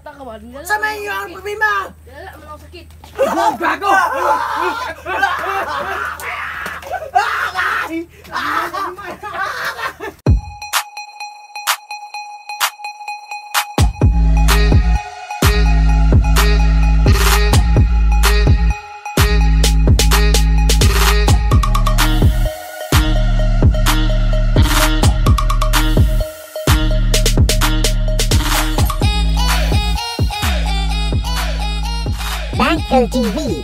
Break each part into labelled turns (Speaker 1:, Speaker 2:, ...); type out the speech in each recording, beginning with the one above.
Speaker 1: bata ka ba?
Speaker 2: Sa may iyo ang problema!
Speaker 1: Wala man ako sakit.
Speaker 2: Oh, gago!
Speaker 3: LTV.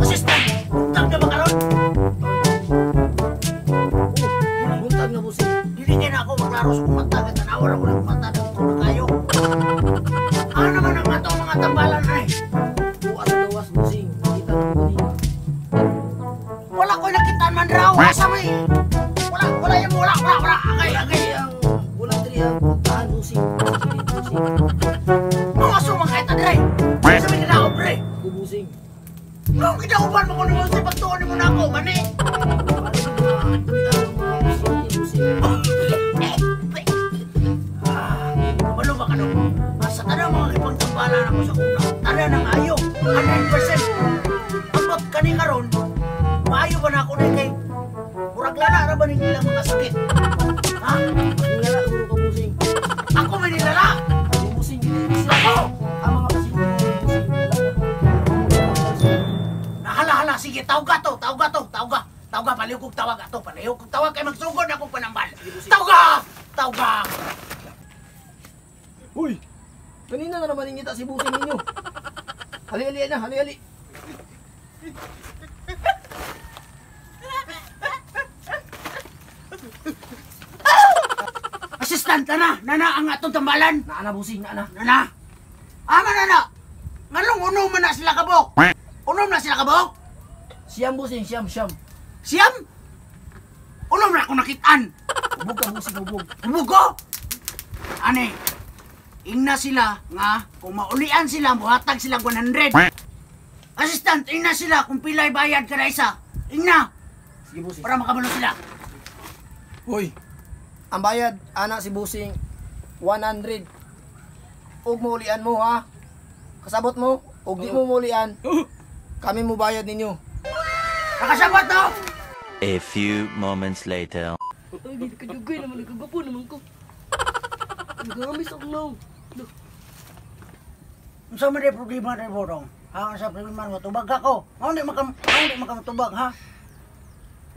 Speaker 2: Assistant! Buntag na ba karon?
Speaker 4: Buntag na busing.
Speaker 2: Dili na ako maglaro sa kumata. Tanawan ako ng kumata. Dito na kayo. Ano naman ang atong mga tambalan ay?
Speaker 4: Buwas gawas busing. Kita na kunin.
Speaker 2: Wala ko nakita man raw. Asa may? Wala yan mo. Wala. Agay.
Speaker 4: Ang bulan diri ang puntahan busing. Busing.
Speaker 2: Mga sumang kahit adray. Sabi ka na ako, pre.
Speaker 4: Busing.
Speaker 2: Nung kinauban mo ko naman sa pagtuon mo na ako, mani. Malo ba ka nung? Sa tanang mga ipagtambalan ako sa kuna. Tara ng ayo. 100%. Ambot ka ni karon. Maayo ba na ako na kay? Murag lala na ba ng ilang mga sakit? Ha?
Speaker 4: Nilala guro ka busing.
Speaker 2: Ako may nilala.
Speaker 4: Busing.
Speaker 2: Ako!
Speaker 4: Ang mga busing.
Speaker 2: Nahala-hala, sige, tawga to. Tawga, paliw kong tawag ato. Paliw kong tawag kay magsugod akong panambal. Tawga!
Speaker 4: Uy! Kanina na naman ingita si busing ninyo. Hali-hali na, hali-hali.
Speaker 2: Assistant, nana ang atong tambalan.
Speaker 4: Naana busing, naana.
Speaker 2: Nana! Ama nana! Nganong unom man na sila kabok? Unom na sila kabok?
Speaker 4: Siyam busing, siyam.
Speaker 2: Siyam? Unom na akong nakitaan.
Speaker 4: Ubog ka busing, ubog.
Speaker 2: Umugo! Ane, ingna sila nga kung maulian sila, buhatag sila 100. Assistant, ingna sila kung pilay bayad kada isa. Ingna!
Speaker 4: Sige busing.
Speaker 2: Para makabalo sila.
Speaker 4: Uy! Ang bayad, anak si busing, 100. Ug muulian mo ha. Kasabot mo, ug di mo muulian. Kami mo bayad ninyo.
Speaker 2: Nakasabot no?
Speaker 5: A few moments later.
Speaker 1: Ay, di ka dugay naman. Nagkagapo naman ko. Nagamis ako lang.
Speaker 2: Ang sa mga problema rin mo dong? Ha? Ang sa problema mo, tubag ako. Nga hindi makamutubag ha?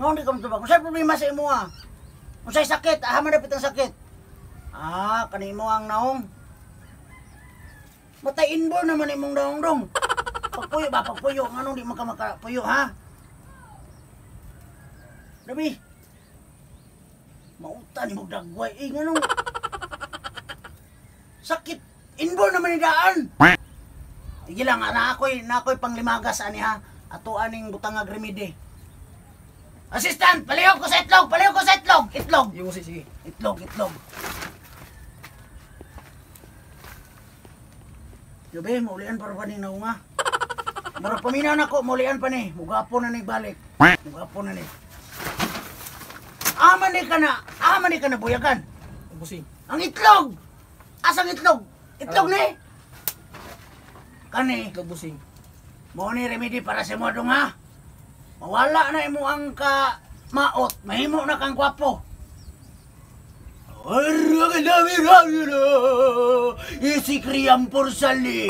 Speaker 2: Nga hindi ka matubag. Ang sa problema sa imo ha? Ang sa'y sakit, man dapit ang sakit. Kanimo ang naong. Matay inborn naman imong dong. Pagpuyo. Anong di makapuyo, ha? Dabi. Mauta ni mong dagway. Anong? Sakit. Inborn naman ni daan. Sige lang, na ako'y panglimagas, ani ha? Ato aning butang agremide. Assistant, palihog ko sa itlog! Itlog!
Speaker 4: Yung sige.
Speaker 2: Itlog. Gabi, maulian para pa ni naunga. Mura paminaw na ko, maulian pa ni. Mugapo na ni balik. Aman ni ka na buyagan.
Speaker 4: Busing.
Speaker 2: Ang itlog! Asang itlog? Itlog ni? Kani,
Speaker 4: Itlog busing.
Speaker 2: mo ni remedy para sa mo dong ha? Mawala na imo ang ka maot, mahimo na kang gwapo. Isi kriyam porsali.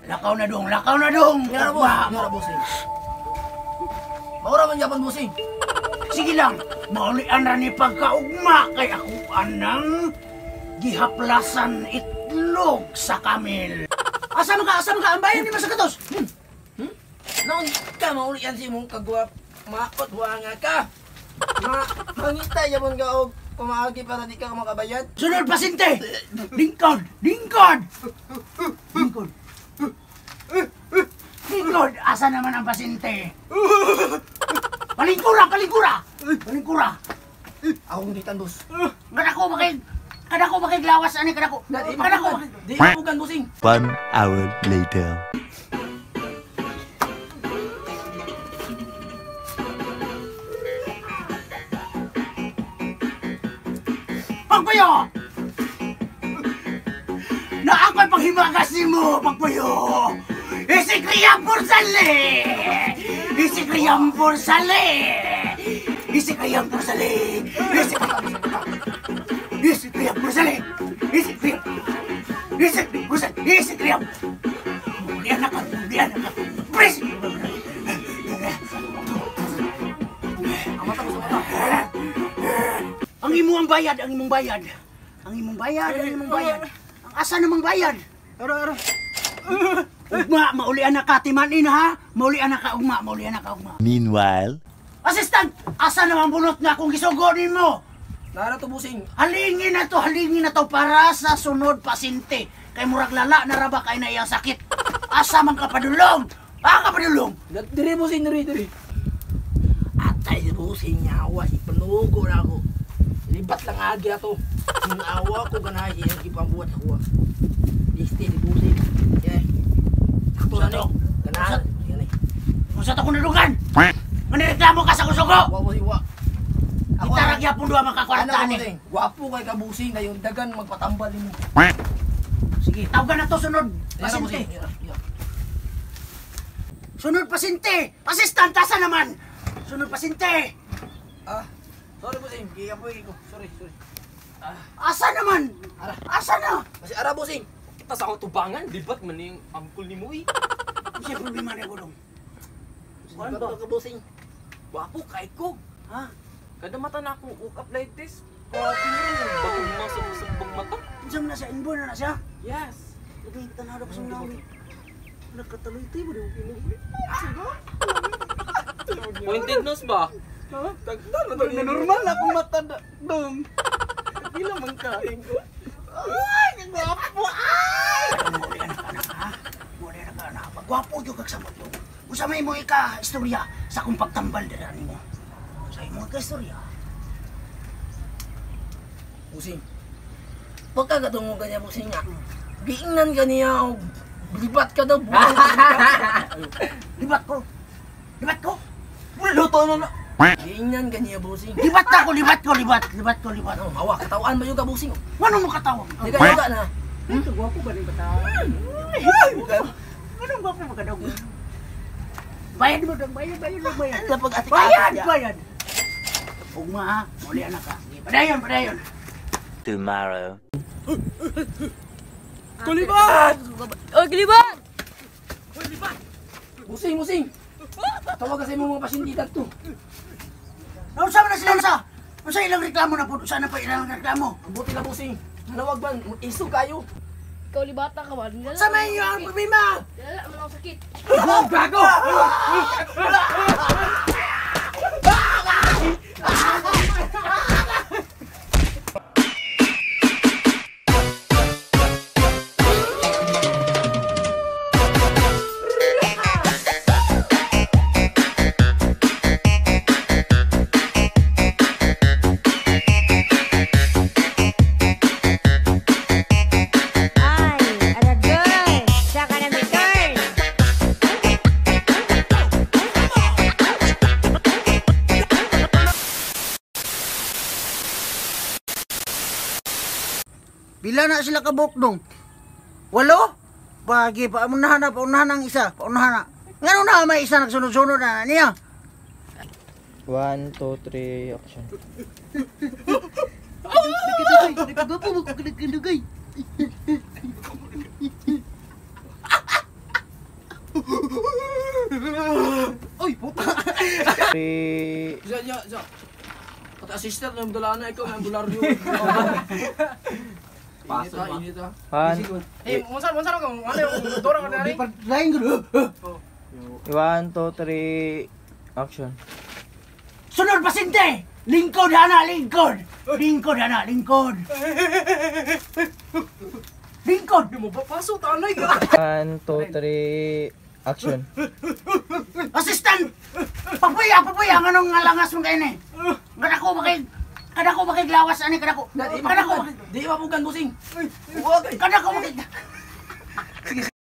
Speaker 2: Lakaw na dong.
Speaker 4: Ngara busing. Maura man Japan busing.
Speaker 2: Sige lang, maulian na ni pagkaugma kay ako anang gihaplasan itlog sa kamil. Asa ka? Ang bayan ni Masakatos.
Speaker 4: Naon ka maulian si mong kagwap. Maot wanga ka. Mangita yamon ka og kumaagi para di ka makabayad.
Speaker 2: Sunod pasinte. Lingkod. Asa naman ang pasinte? Palingkura.
Speaker 4: Akong gitan, boss.
Speaker 2: Kada ko makiglawas ani kada ko. Kada ko.
Speaker 4: Di mapugan, bossing.
Speaker 5: 1 hour later.
Speaker 2: Pagpuyo! Na ako'y panghimagas mo, Pagpuyo! Isikriyam Porsale! Isikriyam Porsale! Isikriyam Porsale! Isikriyam Porsale! Isikriyam! Isikriyam Porsale! Isikriyam! Mulian na ka! Mulian na ka! Pres! Ang imong bayad, ang imong bayad. Ang imong bayad, ang imong bayad. Ang asa namang bayad? Aro. Ugma, maulian na ka, timanin ha? Maulian na ka, ugma, maulian na ka, ugma.
Speaker 5: Meanwhile,
Speaker 2: Assistant, asa namang bunot nga kung gisugonin mo?
Speaker 4: Nara to, bossing.
Speaker 2: Halingin na to para sa sunod pasyente. Kay murag lala na raba kay na iyang sakit. Asa man ka padulong? Kapadulong?
Speaker 4: Diri, bossing, diri. Atay, bossing, nyawa. Ipanugo na ako. Libat lang agi ato. Yung awa ko ganahin, yung ipambuhat ako. Liste ni bossing. Yeah. Ako na no. Ganahan. Yan eh.
Speaker 2: Kung sa to kung nadugan? Manireklamo ka sa kusugo?
Speaker 4: Wa, bossing, wa.
Speaker 2: Itarag yapon doon
Speaker 4: Ano,
Speaker 2: makakuartani.
Speaker 4: bossing? Wapo kay kabusing na yung dagan magpatambal mo.
Speaker 2: Sige, tawagan na to sunod.
Speaker 4: Yan,
Speaker 2: Pasyente.
Speaker 4: bossing. Yeah.
Speaker 2: Sunod pasyente. Assistant, asa naman? Sunod pasyente.
Speaker 4: Sorry, bossing. Giyapoy ko. Sorry.
Speaker 2: Asa naman? Asa na?
Speaker 4: Kasi ara, bossing.
Speaker 1: Tas ako tubangan, di ba't man yung uncle ni mo eh?
Speaker 2: Siya problema na gulong.
Speaker 4: Ano ba ka, bossing?
Speaker 1: Wapo, kahit ko.
Speaker 2: Ha?
Speaker 1: Kada mata na akong ukap like this. Grabe yun, bagong nasa sabang mata.
Speaker 2: Diyan na siya, inborn na siya.
Speaker 1: Yes.
Speaker 2: Lagay kita na sa nawi. Nagkatuloy tayo ba daw pinuwi?
Speaker 1: Pointed nose ba?
Speaker 4: Tagdan na
Speaker 1: Na normal akong mata dong. Hindi naman kain ko.
Speaker 2: Muli na ka na. Magwapo yung kagsamot mo. Kung sa may mo ika istorya sa akong pagtambal na rin mo. Sa mo ika istorya.
Speaker 4: Bossing. Huwag ka katungog ka niya, bossing nga. Giingnan ka niya o libat ka daw.
Speaker 2: Libat ko. Libat ko.
Speaker 1: Luto na.
Speaker 4: Giingnan ka niya, bossing.
Speaker 2: Libat ako, libat ko.
Speaker 4: Ano, mawa, katawan ba yung ka, bossing?
Speaker 2: Ano mo katawag?
Speaker 4: Di ka yoga na.
Speaker 2: Ito, gwapo ba rin bata? Anong gwapo ba ka daw? Bayad mo daw, bayad.
Speaker 4: Kapag ati
Speaker 2: Bayad. Ugma ha, muli anak ka. Padayon.
Speaker 5: tomorrow.
Speaker 1: Kulibat!
Speaker 6: Oh, gilibat!
Speaker 4: Busing! Tawag kasi mo mga pasyentidad to.
Speaker 2: Nausa na sila sa? Unsa ilang reklamo na po? Sana pa ilang reklamo?
Speaker 4: Ang buti na busing. Nalawag ba? Iso kayo.
Speaker 6: Ikaw libata ka ba? Dala,
Speaker 2: Sa may ang problema?
Speaker 6: dala mo lang sakit.
Speaker 2: Gago!
Speaker 3: Ay, ada girl. Saka na may girl.
Speaker 2: Pila na sila kabukdong? 8? Bagi, paunahan ang isa. Paunahan na. Ngano na may isa nagsunod-sunod na niya?
Speaker 7: 1, 2, 3, action.
Speaker 2: Nagkagapo mo kung nagkandugay. Uy, puta!
Speaker 7: 3,
Speaker 4: Siya. Pati assistant na yung dala na ikaw, may bularyo. Init ha.
Speaker 7: 1,
Speaker 4: Eh, monsan ka. Ano yung dorang ka na rin?
Speaker 2: Lain ko.
Speaker 7: 1, 2, 3, action.
Speaker 2: Sunod pasyente! Lingkod, hana, lingkod! Lingkod.
Speaker 4: Hindi mo ba paso? Tanay ka.
Speaker 7: 1, 2, 3, action.
Speaker 2: Assistant! Papuya! Anong ngalangas mo kayo ni? Ngana ko ba kayo? Kada ko makiglawas ani kada ko.
Speaker 4: Di
Speaker 2: Kada ko
Speaker 4: mapugan. Di mapugan, busing. Huwag eh.
Speaker 2: kada ko